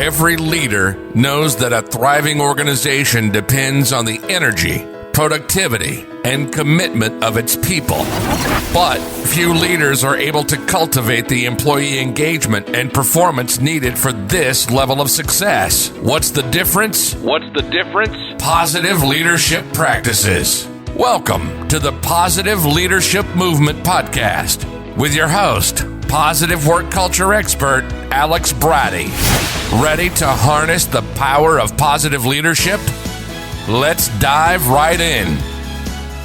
Every leader knows that a thriving organization depends on the energy, productivity, and commitment of its people. But few leaders are able to cultivate the employee engagement and performance needed for this level of success. What's the difference? Positive leadership practices. Welcome to the Positive Leadership Movement Podcast with your host, positive work culture expert, Alex Bratty. Ready to harness the power of positive leadership? Let's dive right in.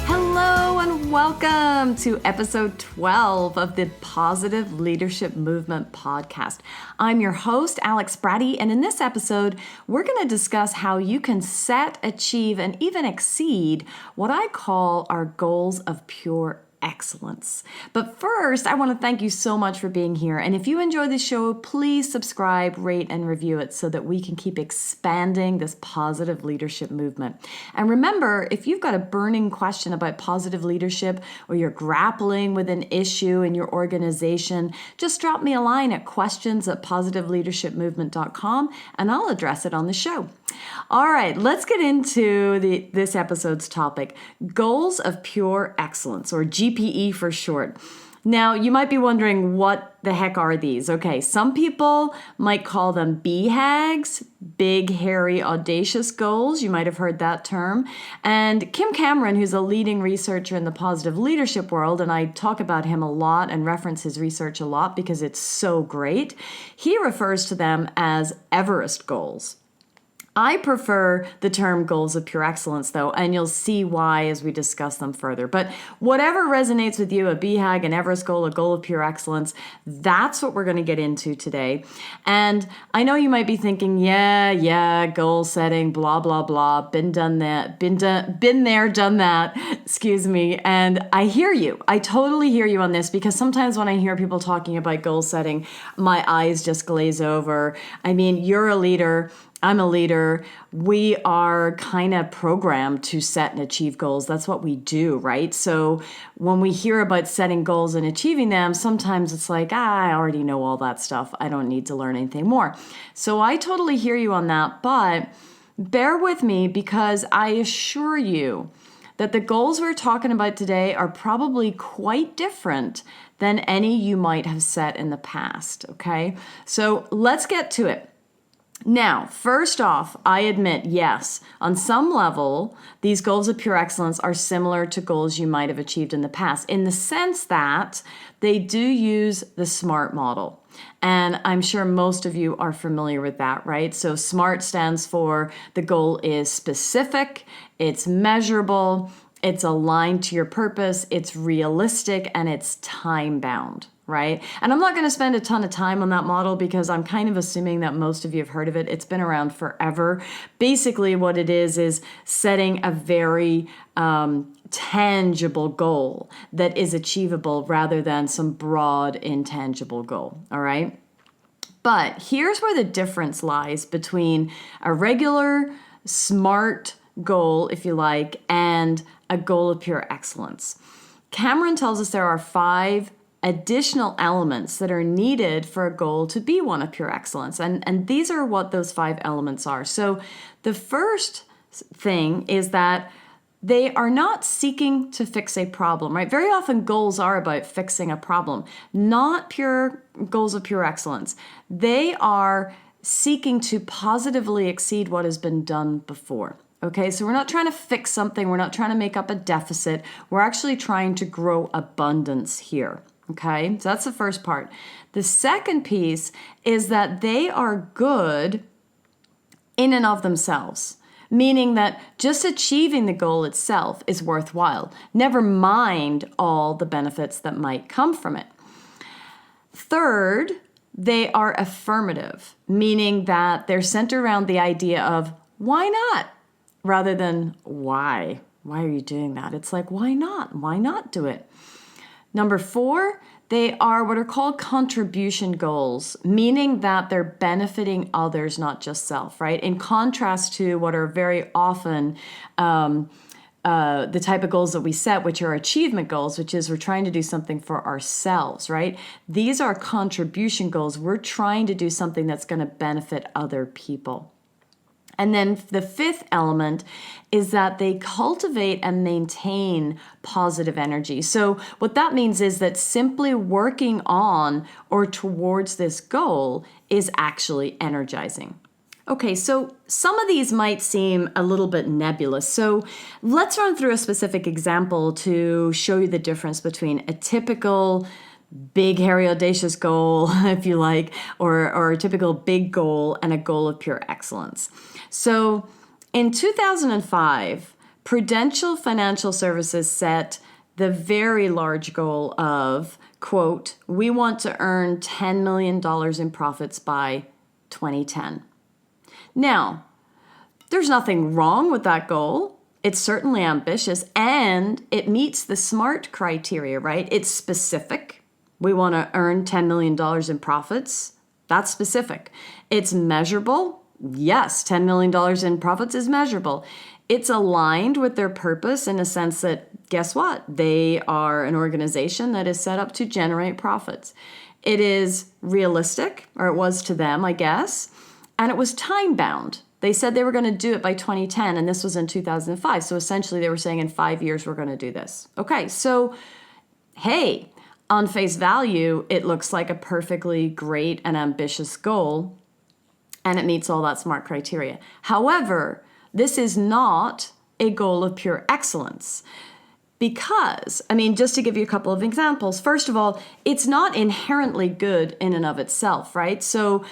Hello and welcome to episode 12 of the Positive Leadership Movement Podcast. I'm your host, Alex Bratty, and in this episode, we're going to discuss how you can set, achieve, and even exceed what I call our goals of pure excellence. But first, I want to thank you so much for being here. And if you enjoy the show, please subscribe, rate, and review it so that we can keep expanding this positive leadership movement. And remember, if you've got a burning question about positive leadership or you're grappling with an issue in your organization, just drop me a line at questions@positiveleadershipmovement.com and I'll address it on the show. All right, let's get into this episode's topic, goals of pure excellence, or GPE for short. Now, you might be wondering, what the heck are these? Okay, some people might call them BHAGs, big, hairy, audacious goals. You might have heard that term. And Kim Cameron, who's a leading researcher in the positive leadership world, and I talk about him a lot and reference his research a lot because it's so great, he refers to them as Everest goals. I prefer the term goals of pure excellence, though, and you'll see why as we discuss them further. But whatever resonates with you, a BHAG, an Everest goal, a goal of pure excellence, that's what we're going to get into today. And I know you might be thinking, yeah, goal setting, blah, blah, blah, been there, done that, excuse me. And I hear you. I totally hear you on this, because sometimes when I hear people talking about goal setting, my eyes just glaze over. I mean, you're a leader. I'm a leader. We are kind of programmed to set and achieve goals. That's what we do, right? So when we hear about setting goals and achieving them, sometimes it's like, I already know all that stuff. I don't need to learn anything more. So I totally hear you on that, but bear with me, because I assure you that the goals we're talking about today are probably quite different than any you might have set in the past, okay? So let's get to it. Now, first off, I admit, yes, on some level, these goals of pure excellence are similar to goals you might have achieved in the past, in the sense that they do use the SMART model. And I'm sure most of you are familiar with that, right? So SMART stands for the goal is specific, it's measurable, it's aligned to your purpose, it's realistic, and it's time-bound. Right? And I'm not going to spend a ton of time on that model, because I'm kind of assuming that most of you have heard of it. It's been around forever. Basically, what it is setting a very tangible goal that is achievable rather than some broad, intangible goal. All right? But here's where the difference lies between a regular, SMART goal, if you like, and a goal of pure excellence. Cameron tells us there are 5 additional elements that are needed for a goal to be one of pure excellence. And these are what those 5 elements are. So the first thing is that they are not seeking to fix a problem, right? Very often goals are about fixing a problem, not pure goals of pure excellence. They are seeking to positively exceed what has been done before. Okay, so we're not trying to fix something. We're not trying to make up a deficit. We're actually trying to grow abundance here. Okay, so that's the first part. The second piece is that they are good in and of themselves, meaning that just achieving the goal itself is worthwhile, never mind all the benefits that might come from it. Third, they are affirmative, meaning that they're centered around the idea of why not, rather than why. Why are you doing that? It's like, why not? Why not do it? Number 4, they are what are called contribution goals, meaning that they're benefiting others, not just self, right? In contrast to what are very often the type of goals that we set, which are achievement goals, which is we're trying to do something for ourselves, right? These are contribution goals. We're trying to do something that's going to benefit other people. And then the fifth element is that they cultivate and maintain positive energy. So what that means is that simply working on or towards this goal is actually energizing. Okay, so some of these might seem a little bit nebulous. So let's run through a specific example to show you the difference between a typical big, hairy, audacious goal, if you like, or a typical big goal and a goal of pure excellence. So in 2005, Prudential Financial Services set the very large goal of, quote, we want to earn $10 million in profits by 2010. Now, there's nothing wrong with that goal. It's certainly ambitious and it meets the SMART criteria, right? It's specific. We want to earn $10 million in profits. That's specific. It's measurable. Yes, $10 million in profits is measurable. It's aligned with their purpose in the sense that, guess what? They are an organization that is set up to generate profits. It is realistic, or it was to them, I guess. And it was time bound. They said they were going to do it by 2010, and this was in 2005. So essentially they were saying in 5 years, we're going to do this. Okay, so hey, on face value, it looks like a perfectly great and ambitious goal, and it meets all that SMART criteria. However, this is not a goal of pure excellence. Because, just to give you a couple of examples, first of all, it's not inherently good in and of itself, right? So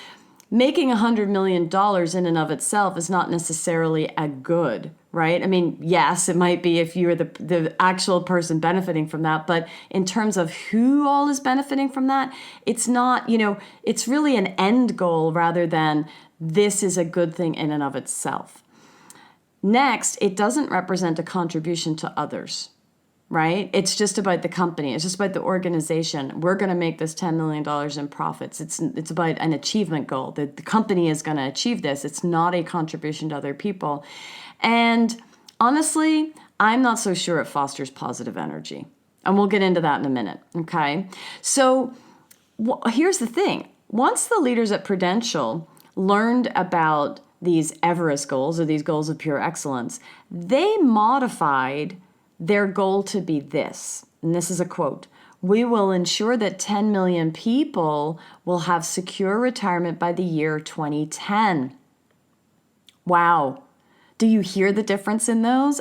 making $100 million in and of itself is not necessarily a good, right? Yes, it might be if you're the actual person benefiting from that, but in terms of who all is benefiting from that, it's not, it's really an end goal rather than this is a good thing in and of itself. Next, it doesn't represent a contribution to others, right? It's just about the company. It's just about the organization. We're going to make this $10 million in profits. It's about an achievement goal. The company is going to achieve this. It's not a contribution to other people. And honestly, I'm not so sure it fosters positive energy. And we'll get into that in a minute, okay? So here's the thing. Once the leaders at Prudential learned about these Everest goals, or these goals of pure excellence, they modified their goal to be this, and this is a quote, we will ensure that 10 million people will have secure retirement by the year 2010. Wow. Do you hear the difference in those?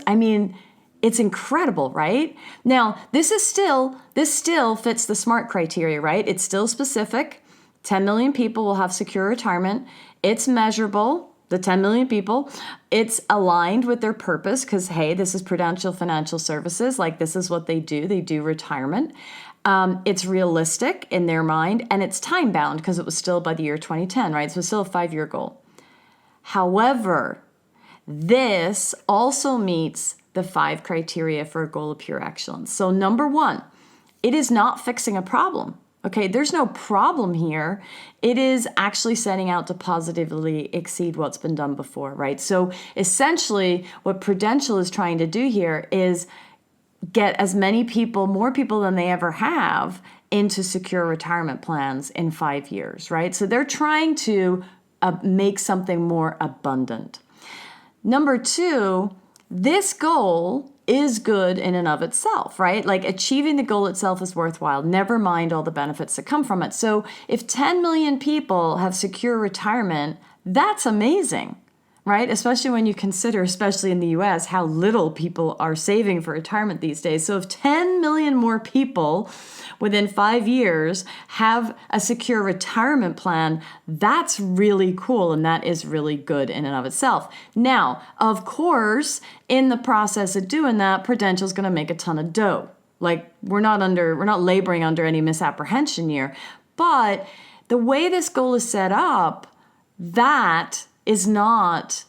It's incredible, right? Now, this still fits the SMART criteria, right? It's still specific. 10 million people will have secure retirement. It's measurable. The 10 million people, it's aligned with their purpose because, hey, this is Prudential Financial Services. Like, this is what they do. They do retirement. It's realistic in their mind, and it's time-bound because it was still by the year 2010, right? So it's still a 5-year goal. However, this also meets the 5 criteria for a goal of pure excellence. So number 1, it is not fixing a problem. Okay, there's no problem here. It is actually setting out to positively exceed what's been done before, right? So essentially, what Prudential is trying to do here is get as many people, more people than they ever have, into secure retirement plans in 5 years, right? So they're trying to make something more abundant. Number 2, this goal is good in and of itself, right? Like, achieving the goal itself is worthwhile, never mind all the benefits that come from it. So if 10 million people have secure retirement, that's amazing, right? Especially when you consider, especially in the US, how little people are saving for retirement these days. So if 10 million more people within 5 years have a secure retirement plan, that's really cool, and that is really good in and of itself. Now, of course, in the process of doing that, Prudential's going to make a ton of dough. Like, we're not laboring under any misapprehension here, but the way this goal is set up, that is not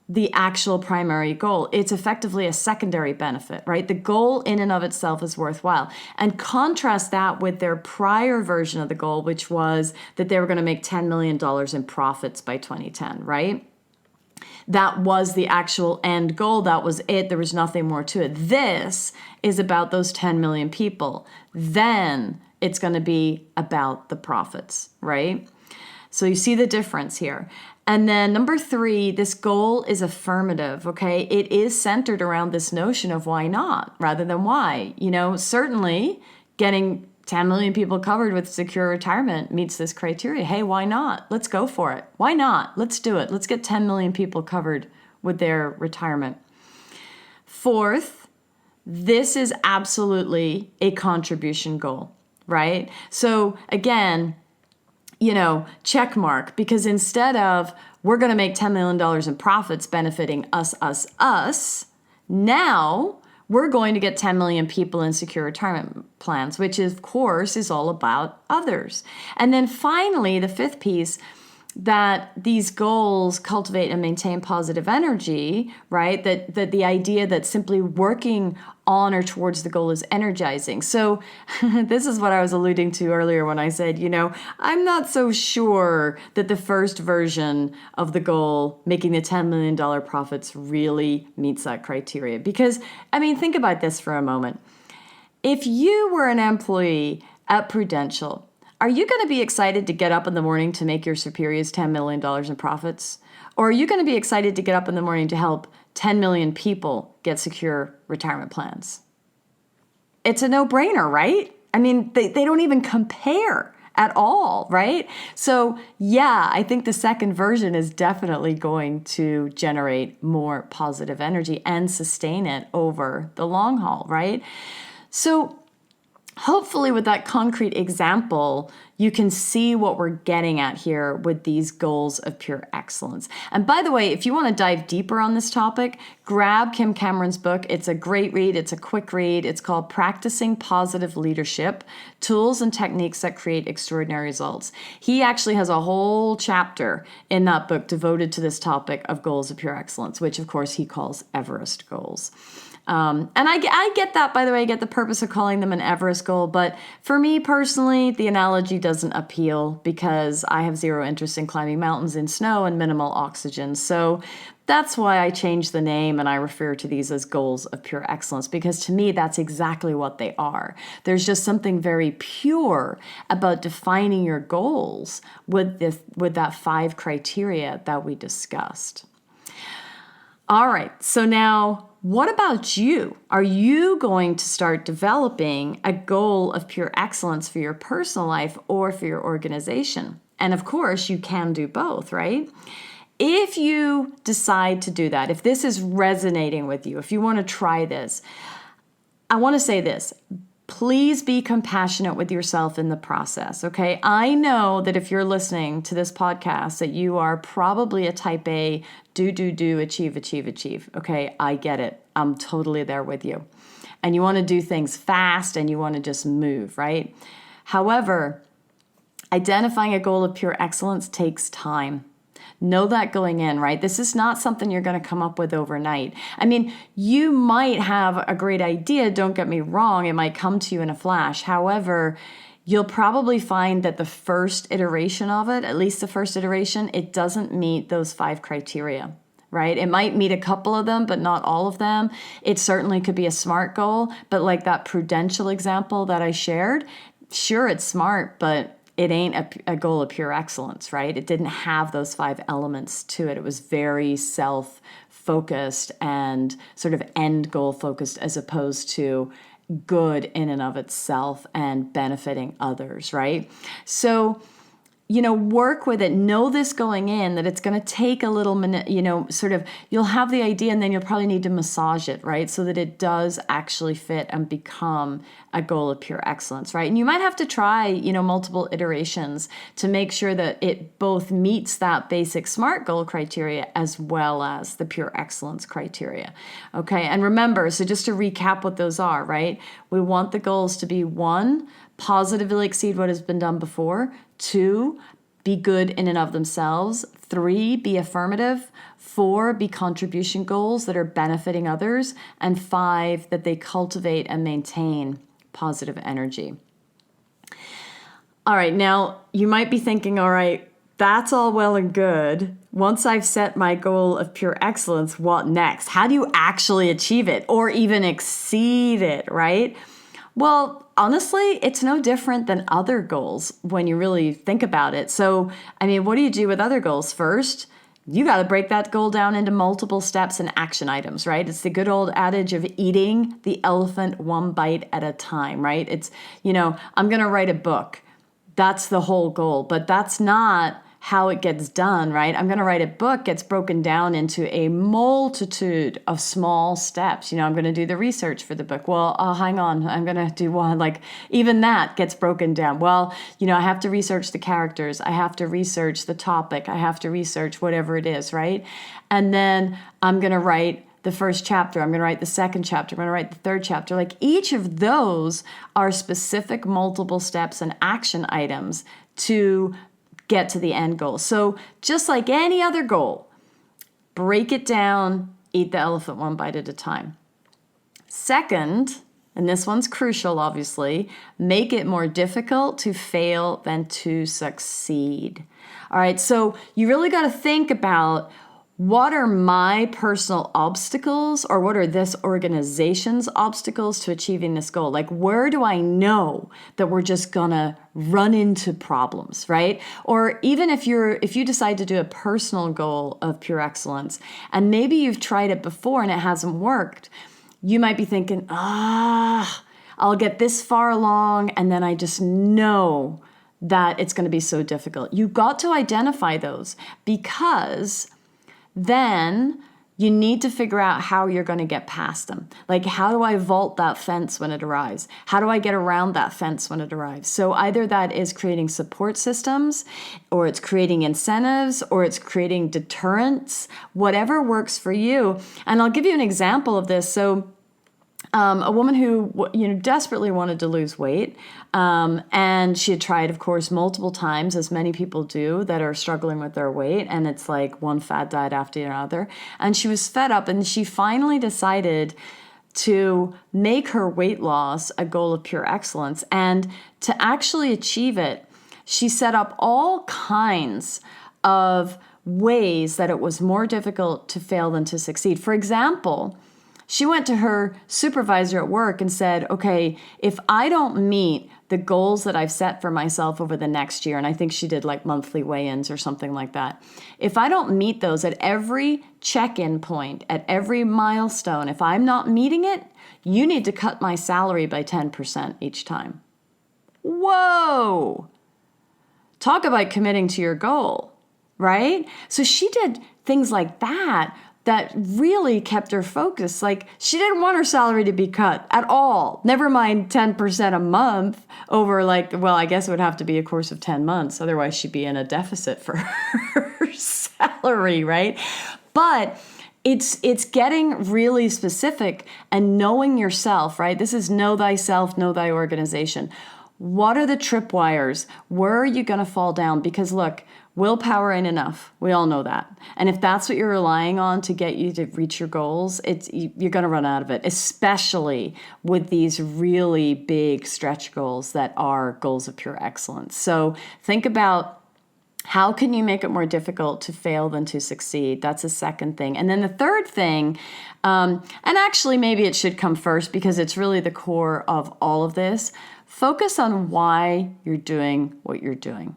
the actual primary goal. It's effectively a secondary benefit, right? The goal in and of itself is worthwhile. And contrast that with their prior version of the goal, which was that they were going to make $10 million in profits by 2010, right? that was the actual end goal. That was it. There was nothing more to it. This is about those 10 million people. Then it's going to be about the profits, right? So you see the difference here. And then number 3, this goal is affirmative, okay? It is centered around this notion of why not rather than why. Certainly getting 10 million people covered with secure retirement meets this criteria. Hey, why not? Let's go for it. Why not? Let's do it. Let's get 10 million people covered with their retirement. 4th, this is absolutely a contribution goal, right? So again, check mark, because instead of we're going to make $10 million in profits benefiting us, now we're going to get 10 million people in secure retirement plans, which of course is all about others. And then finally, the 5th piece, that these goals cultivate and maintain positive energy, right? That the idea that simply working on or towards the goal is energizing. So this is what I was alluding to earlier when I said, I'm not so sure that the first version of the goal, making the $10 million profits, really meets that criteria. Because, think about this for a moment. If you were an employee at Prudential, are you going to be excited to get up in the morning to make your superiors $10 million in profits? Or are you going to be excited to get up in the morning to help 10 million people get secure retirement plans? It's a no-brainer, right? They don't even compare at all, right? So yeah, I think the second version is definitely going to generate more positive energy and sustain it over the long haul, right? So hopefully with that concrete example, you can see what we're getting at here with these goals of pure excellence. And by the way, if you want to dive deeper on this topic, grab Kim Cameron's book. It's a great read. It's a quick read. It's called Practicing Positive Leadership, Tools and Techniques that Create Extraordinary Results. He actually has a whole chapter in that book devoted to this topic of goals of pure excellence, which of course he calls Everest goals. And I get that, by the way, I get the purpose of calling them an Everest goal, but for me personally, the analogy doesn't appeal because I have zero interest in climbing mountains in snow and minimal oxygen. So that's why I changed the name and I refer to these as goals of pure excellence, because to me, that's exactly what they are. There's just something very pure about defining your goals with that 5 criteria that we discussed. All right, so now, what about you? Are you going to start developing a goal of pure excellence for your personal life or for your organization? And of course, you can do both, right? If you decide to do that, if this is resonating with you, if you want to try this, I want to say this. Please be compassionate with yourself in the process, okay? I know that if you're listening to this podcast that you are probably a type A, do, achieve, okay? I get it. I'm totally there with you. And you want to do things fast and you want to just move, right? However, identifying a goal of pure excellence takes time. Know that going in, right? This is not something you're going to come up with overnight. You might have a great idea, don't get me wrong. It might come to you in a flash. However, you'll probably find that the first iteration of it, at least the first iteration, it doesn't meet those 5 criteria, right? It might meet a couple of them, but not all of them. It certainly could be a SMART goal, but like that Prudential example that I shared, sure, it's SMART, but it ain't a goal of pure excellence, right? It didn't have those 5 elements to it. It was very self-focused and sort of end goal focused as opposed to good in and of itself and benefiting others, right? So, work with it. Know this going in, that it's going to take a little minute, you'll have the idea and then you'll probably need to massage it, right? So that it does actually fit and become a goal of pure excellence, right? And you might have to try, multiple iterations to make sure that it both meets that basic SMART goal criteria as well as the pure excellence criteria, okay? And remember, so just to recap what those are, right? We want the goals to be 1, positively exceed what has been done before. 2, be good in and of themselves. 3, be affirmative. 4, be contribution goals that are benefiting others. And 5, that they cultivate and maintain positive energy. All right, now you might be thinking, all right, that's all well and good. Once I've set my goal of pure excellence, what next? How do you actually achieve it or even exceed it, right? Well, honestly, it's no different than other goals when you really think about it. So, I mean, what do you do with other goals? First, you got to break that goal down into multiple steps and action items, right? It's the good old adage of eating the elephant one bite at a time, right? It's, I'm going to write a book. That's the whole goal, but that's not how it gets done, right? I'm going to write a book gets broken down into a multitude of small steps. I'm going to do the research for the book. Well, hang on. I'm going to do one. Like even that gets broken down. Well, I have to research the characters. I have to research the topic. I have to research whatever it is, right? And then I'm going to write the first chapter. I'm going to write the second chapter. I'm going to write the third chapter. Like each of those are specific multiple steps and action items to get to the end goal. So just like any other goal, break it down, eat the elephant one bite at a time. Second, and this one's crucial, obviously, make it more difficult to fail than to succeed. All right, so you really got to think about what are my personal obstacles or what are this organization's obstacles to achieving this goal? Like, where do I know that we're just gonna run into problems, right? Or even if you decide to do a personal goal of pure excellence and maybe you've tried it before and it hasn't worked, you might be thinking, I'll get this far along and then I just know that it's gonna be so difficult. You've got to identify those because then you need to figure out how you're going to get past them. Like, how do I vault that fence when it arrives? How do I get around that fence when it arrives? So either that is creating support systems, or it's creating incentives, or it's creating deterrents, whatever works for you. And I'll give you an example of this. So a woman who desperately wanted to lose weight, and she had tried, of course, multiple times, as many people do that are struggling with their weight, and it's like one fad diet after another. And she was fed up, and she finally decided to make her weight loss a goal of pure excellence. And to actually achieve it, she set up all kinds of ways that it was more difficult to fail than to succeed. For example, she went to her supervisor at work and said, okay, if I don't meet the goals that I've set for myself over the next year, and I think she did like monthly weigh-ins or something like that. If I don't meet those at every check-in point, at every milestone, if I'm not meeting it, you need to cut my salary by 10% each time. Whoa! Talk about committing to your goal, right? So she did things like that really kept her focused. Like, she didn't want her salary to be cut at all. Never mind 10% a month over I guess it would have to be a course of 10 months. Otherwise, she'd be in a deficit for her salary, right? But it's getting really specific and knowing yourself, right? This is know thyself, know thy organization. What are the tripwires? Where are you going to fall down? Because look, willpower ain't enough. We all know that. And if that's what you're relying on to get you to reach your goals, you're going to run out of it, especially with these really big stretch goals that are goals of pure excellence. So think about how can you make it more difficult to fail than to succeed? That's the second thing. And then the third thing, and actually maybe it should come first because it's really the core of all of this, focus on why you're doing what you're doing.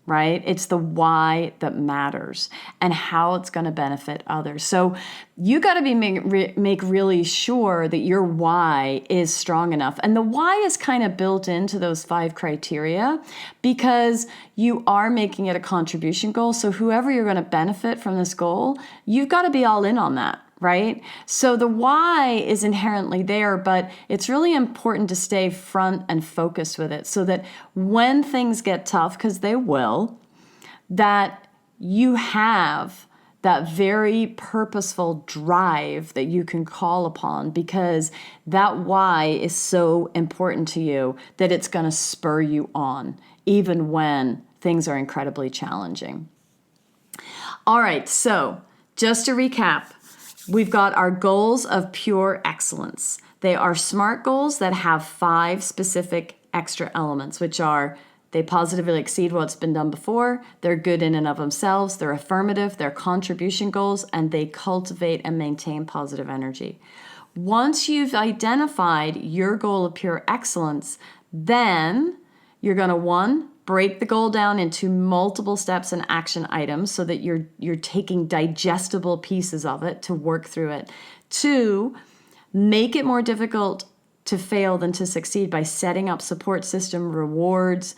Right? It's the why that matters and how it's going to benefit others. So you got to make really sure that your why is strong enough. And the why is kind of built into those 5 criteria because you are making it a contribution goal. So whoever you're going to benefit from this goal, you've got to be all in on that. Right? So the why is inherently there, but it's really important to stay front and focused with it so that when things get tough, because they will, that you have that very purposeful drive that you can call upon because that why is so important to you that it's going to spur you on, even when things are incredibly challenging. All right, so just to recap, we've got our goals of pure excellence. They are SMART goals that have 5 specific extra elements, which are They positively exceed what's been done before. They're good in and of themselves. They're affirmative. They're contribution goals, and they cultivate and maintain positive energy. Once you've identified your goal of pure excellence, then you're going to, one, break the goal down into multiple steps and action items so that you're taking digestible pieces of it to work through it. Two, make it more difficult to fail than to succeed by setting up support system, rewards,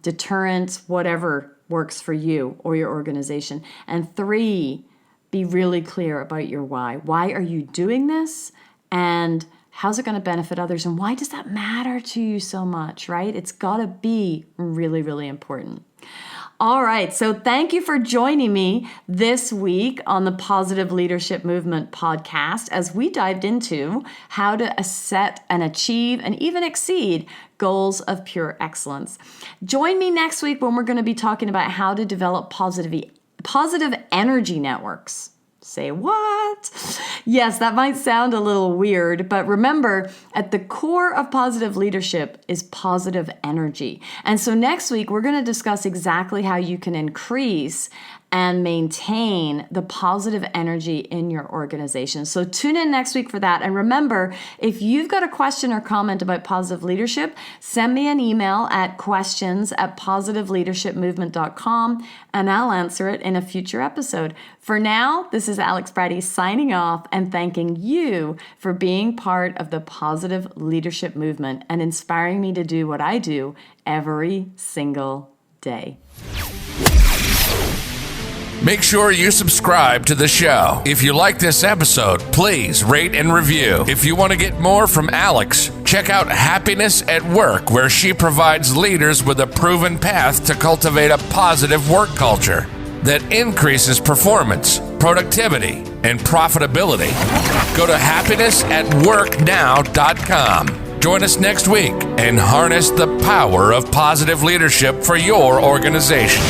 deterrence, whatever works for you or your organization. And three, be really clear about your why. Why are you doing this? And how's it going to benefit others? And why does that matter to you so much, right? It's got to be really, really important. All right, so thank you for joining me this week on the Positive Leadership Movement podcast as we dived into how to set and achieve and even exceed goals of pure excellence. Join me next week when we're going to be talking about how to develop positive energy networks. Say what? Yes, that might sound a little weird, but remember, at the core of positive leadership is positive energy. And so next week, we're going to discuss exactly how you can increase and maintain the positive energy in your organization. So tune in next week for that. And remember, if you've got a question or comment about positive leadership, send me an email at questions@positiveleadershipmovement.com and I'll answer it in a future episode. For now, this is Alex Bratty signing off and thanking you for being part of the positive leadership movement and inspiring me to do what I do every single day. Make sure you subscribe to the show. If you like this episode, please rate and review. If you want to get more from Alex, check out Happiness at Work, where she provides leaders with a proven path to cultivate a positive work culture that increases performance, productivity, and profitability. Go to happinessatworknow.com. Join us next week and harness the power of positive leadership for your organization.